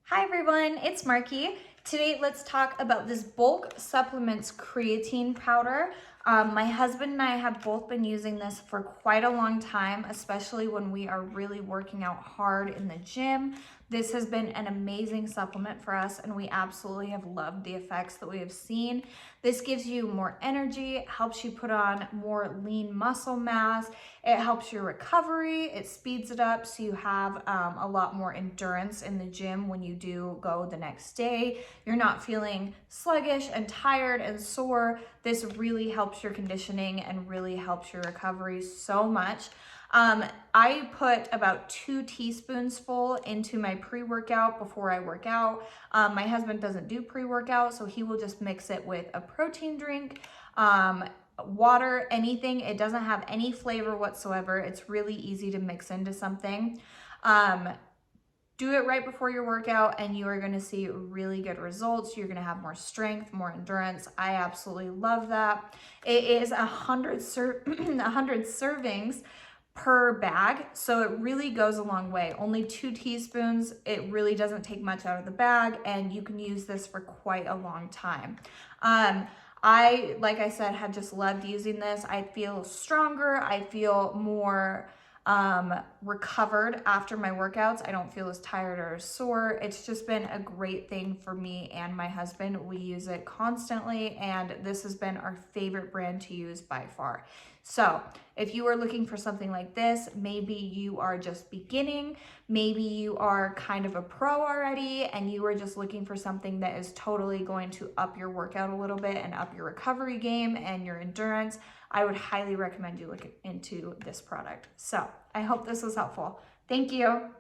Hi everyone, it's Marky. Today let's talk about this bulk supplements creatine powder. My husband and I have both been using this for quite a long time, especially when we are really working out hard in the gym. This has been an amazing supplement for us and we absolutely have loved the effects that we have seen. This gives you more energy, helps you put on more lean muscle mass, it helps your recovery, it speeds it up so you have a lot more endurance in the gym when you do go the next day. You're not feeling sluggish and tired and sore. This really helps your conditioning and really helps your recovery so much. I put about 2 teaspoons full into my pre-workout before I work out. My husband doesn't do pre-workout, so he will just mix it with a protein drink, water, anything. It doesn't have any flavor whatsoever. It's really easy to mix into something. Do it right before your workout and you are going to see really good results. You're going to have more strength, more endurance. I absolutely love that. It is 100 servings per bag, so it really goes a long way. Only 2 teaspoons. It really doesn't take much out of the bag and you can use this for quite a long time. Like I said, had just loved using this. I feel stronger. I feel more recovered after my workouts. I don't feel as tired or as sore. It's just been a great thing for me and my husband. We use it constantly and this has been our favorite brand to use by far. So if you are looking for something like this, maybe you are just beginning, maybe you are kind of a pro already and you are just looking for something that is totally going to up your workout a little bit and up your recovery game and your endurance, I would highly recommend you look into this product. So I hope this was helpful. Thank you.